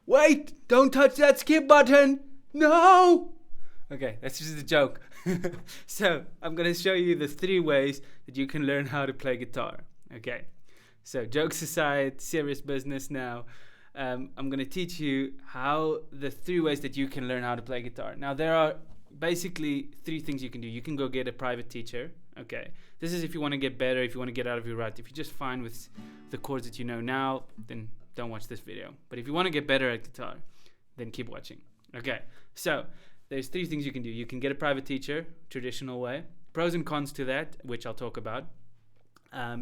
Wait, don't touch that skip button. No. Okay, that's just a joke. So I'm going to show you the 3 ways that you can learn how to play guitar. Okay, so jokes aside, serious business now. I'm going to teach you how the 3 ways that you can learn how to play guitar. Now, there are basically 3 things you can do. You can go get a private teacher. Okay, this is if you want to get better, if you want to get out of your rut. If you're just fine with the chords that you know now, then don't watch this video. But if you want to get better at guitar, then keep watching. Okay, so there's 3 things you can do. You can get a private teacher, traditional way. Pros and cons to that, which I'll talk about.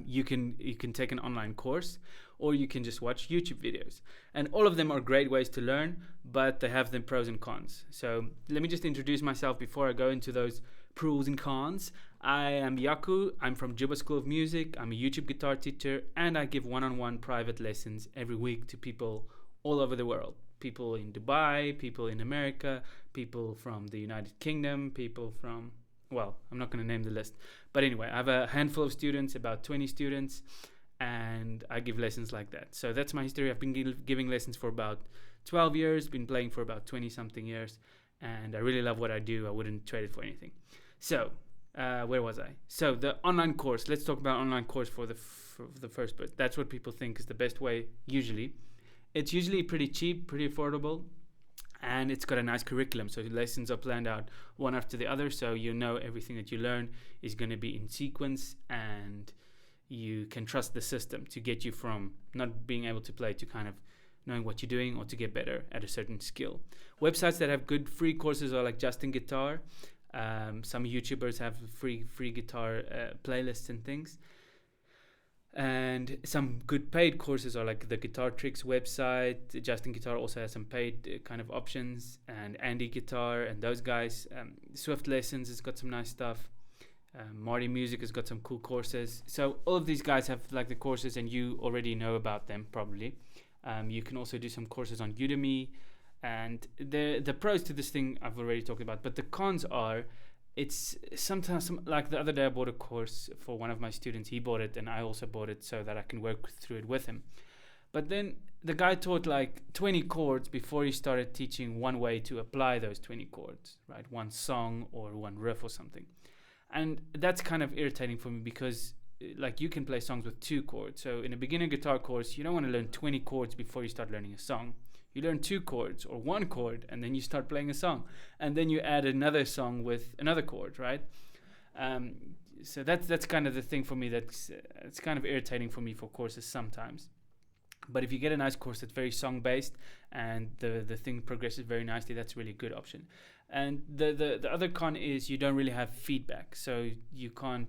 You can take an online course, or you can just watch YouTube videos. And all of them are great ways to learn, but they have their pros and cons. So let me just introduce myself before I go into those pros and cons. I am Jaco. I'm from Jooba School of Music. I'm a YouTube guitar teacher, and I give one-on-one private lessons every week to people all over the world. People in Dubai, people in America, people from the United Kingdom, people from, well, I'm not going to name the list. But anyway, I have a handful of students, about 20 students, and I give lessons like that. So that's my history. I've been giving lessons for about 12 years, been playing for about 20-something years, and I really love what I do. I wouldn't trade it for anything. So, where was I? So the online course. Let's talk about online course for the first bit. That's what people think is the best way, usually. It's usually pretty cheap, pretty affordable, and it's got a nice curriculum. So the lessons are planned out one after the other, so you know everything that you learn is going to be in sequence, and you can trust the system to get you from not being able to play to kind of knowing what you're doing, or to get better at a certain skill. Websites that have good free courses are like Justin Guitar. Some YouTubers have free guitar playlists and things. And some good paid courses are like the Guitar Tricks website. Justin Guitar also has some paid kind of options, and Andy Guitar and those guys. Swift Lessons has got some nice stuff. Marty Music has got some cool courses. So all of these guys have like the courses, and you already know about them probably. You can also do some courses on Udemy. And the pros to this thing I've already talked about, but the cons are, it's sometimes, like the other day I bought a course for one of my students. He bought it and I also bought it so that I can work through it with him. But then the guy taught like 20 chords before he started teaching one way to apply those 20 chords, right? One song or one riff or something. And that's kind of irritating for me, because like you can play songs with 2 chords. So in a beginner guitar course, you don't want to learn 20 chords before you start learning a song. You learn 2 chords or 1 chord, and then you start playing a song, and then you add another song with another chord, right? So that's kind of the thing for me. It's kind of irritating for me for courses sometimes. But if you get a nice course that's very song based and the thing progresses very nicely, that's a really good option. And the other con is you don't really have feedback, so you can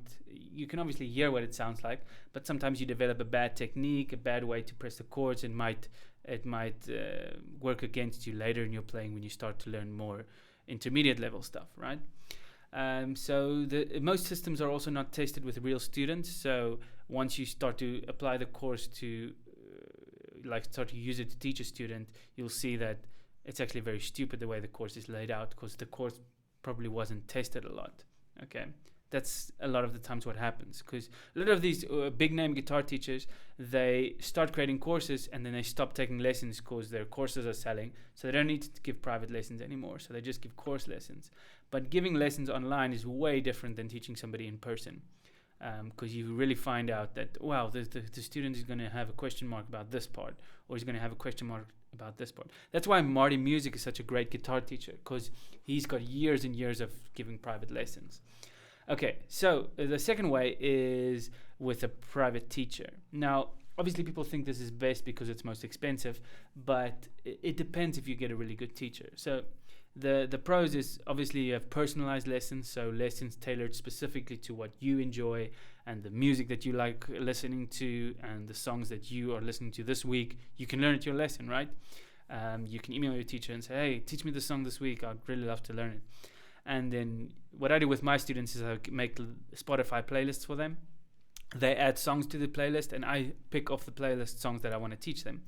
obviously hear what it sounds like, but sometimes you develop a bad technique, a bad way to press the chords, and it might work against you later in your playing when you start to learn more intermediate level stuff, right? So most systems are also not tested with real students. So once you start to apply the course to start to use it to teach a student, you'll see that it's actually very stupid the way the course is laid out, because the course probably wasn't tested a lot. Okay, that's a lot of the times what happens, because a lot of these big name guitar teachers, they start creating courses and then they stop taking lessons because their courses are selling, so they don't need to give private lessons anymore, so they just give course lessons. But giving lessons online is way different than teaching somebody in person, because you really find out that, wow, the student is going to have a question mark about this part, or he's going to have a question mark about this part. That's why Marty Music is such a great guitar teacher, because he's got years and years of giving private lessons. Okay, so the second way is with a private teacher. Now, obviously people think this is best because it's most expensive, but it depends if you get a really good teacher. So the pros is obviously you have personalized lessons, so lessons tailored specifically to what you enjoy and the music that you like listening to and the songs that you are listening to this week. You can learn at your lesson, right? You can email your teacher and say, hey, teach me the song this week. I'd really love to learn it. And then what I do with my students is I make Spotify playlists for them. They add songs to the playlist, and I pick off the playlist songs that I want to teach them.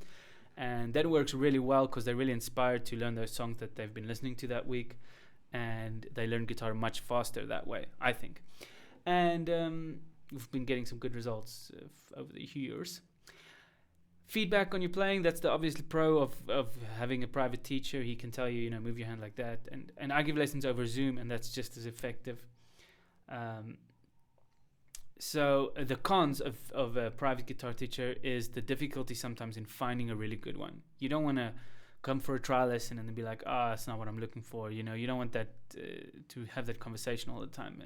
And that works really well because they're really inspired to learn those songs that they've been listening to that week. And they learn guitar much faster that way, I think. And we've been getting some good results over the years. Feedback on your playing, that's the obviously pro of having a private teacher. He can tell you, move your hand like that. And I give lessons over Zoom, and that's just as effective. So the cons of a private guitar teacher is the difficulty sometimes in finding a really good one. You don't want to come for a trial lesson and then be like, that's not what I'm looking for. You don't want that to have that conversation all the time.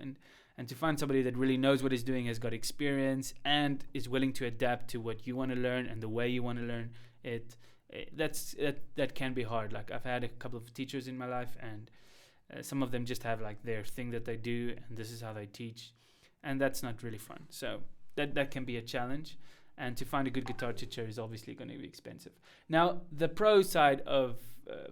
And to find somebody that really knows what he's doing, has got experience, and is willing to adapt to what you want to learn and the way you want to learn it, that can be hard. Like, I've had a couple of teachers in my life, and some of them just have like their thing that they do, and this is how they teach. And that's not really fun. So that can be a challenge. And to find a good guitar teacher is obviously going to be expensive. Now, the pro side of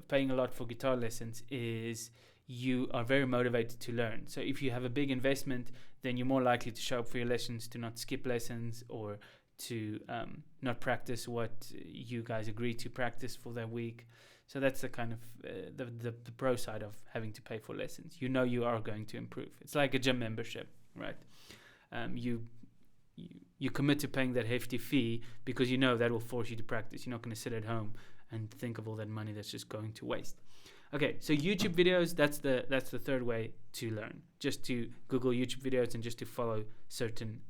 paying a lot for guitar lessons is you are very motivated to learn. So if you have a big investment, then you're more likely to show up for your lessons, to not skip lessons, or to not practice what you guys agreed to practice for that week. So that's the kind of the pro side of having to pay for lessons. You are going to improve. It's like a gym membership, right? You commit to paying that hefty fee because that will force you to practice. You're not going to sit at home and think of all that money that's just going to waste. Okay, so YouTube videos, that's the third way to learn. Just to Google YouTube videos and just to follow certain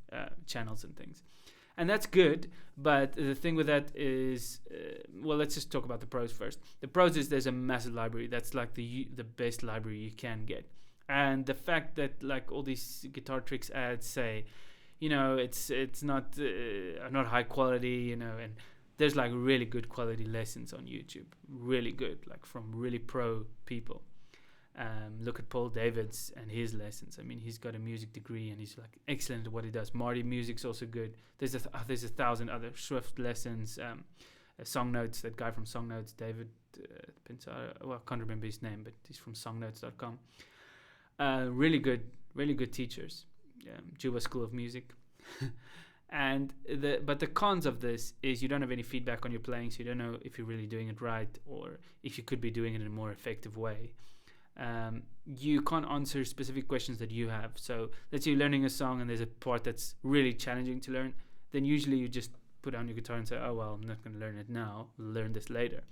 channels and things. And that's good, but the thing with that is, let's just talk about the pros first. The pros is there's a massive library. That's like the best library you can get. And the fact that like all these guitar tricks ads say, it's not high quality, and there's like really good quality lessons on YouTube, really good, like from really pro people. Look at Paul Davids and his lessons. I mean, he's got a music degree and he's like excellent at what he does. Marty Music's also good. There's a thousand other Swift lessons. Song Notes, that guy from Song Notes, David Pintar. I can't remember his name, but he's from songnotes.com. Really good teachers. Jooba School of Music. And but the cons of this is you don't have any feedback on your playing, so you don't know if you're really doing it right or if you could be doing it in a more effective way. You can't answer specific questions that you have. So let's say you're learning a song and there's a part that's really challenging to learn, then usually you just put down your guitar and say, I'm not going to learn it now, we'll learn this later.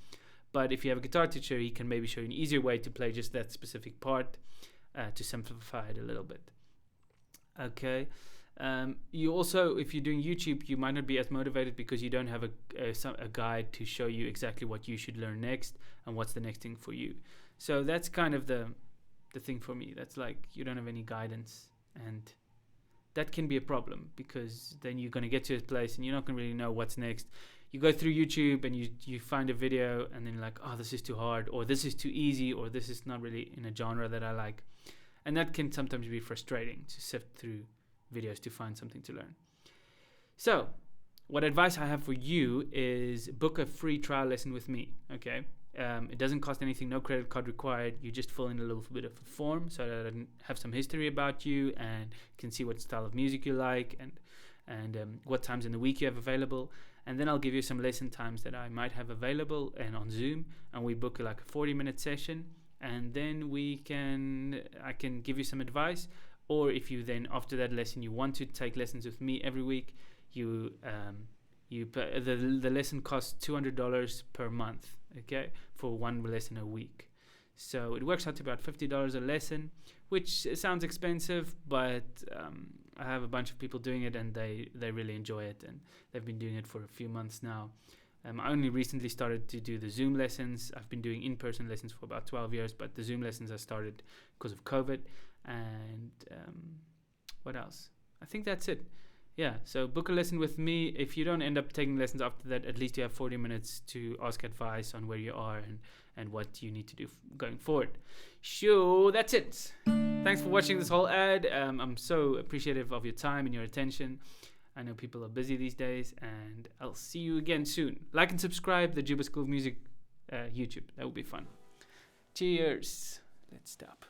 But if you have a guitar teacher, he can maybe show you an easier way to play just that specific part, to simplify it a little bit. Okay. You also, if you're doing YouTube, you might not be as motivated because you don't have a guide to show you exactly what you should learn next and what's the next thing for you. So that's kind of the thing for me. That's like you don't have any guidance, and that can be a problem because then you're going to get to a place and you're not going to really know what's next. You go through YouTube and you find a video and then you're like, this is too hard, or this is too easy, or this is not really in a genre that I like. And that can sometimes be frustrating to sift through videos to find something to learn. So what advice I have for you is book a free trial lesson with me. Okay. It doesn't cost anything, no credit card required. You just fill in a little bit of a form so that I can have some history about you and can see what style of music you like and what times in the week you have available. And then I'll give you some lesson times that I might have available and on Zoom, and we book like a 40-minute session, and then I can give you some advice. Or if you then after that lesson you want to take lessons with me every week, the lesson costs $200 per month, okay, for one lesson a week. So it works out to about $50 a lesson, which sounds expensive, but I have a bunch of people doing it and they really enjoy it, and they've been doing it for a few months now. I only recently started to do the Zoom lessons. I've been doing in-person lessons for about 12 years, but the Zoom lessons I started because of COVID. And what else? I think that's it. Yeah, so book a lesson with me. If you don't end up taking lessons after that, at least you have 40 minutes to ask advice on where you are and what you need to do going forward. Sure, that's it. Thanks for watching this whole ad. I'm so appreciative of your time and your attention. I know people are busy these days, and I'll see you again soon. Like and subscribe the Jooba School of Music YouTube. That would be fun. Cheers. Let's stop.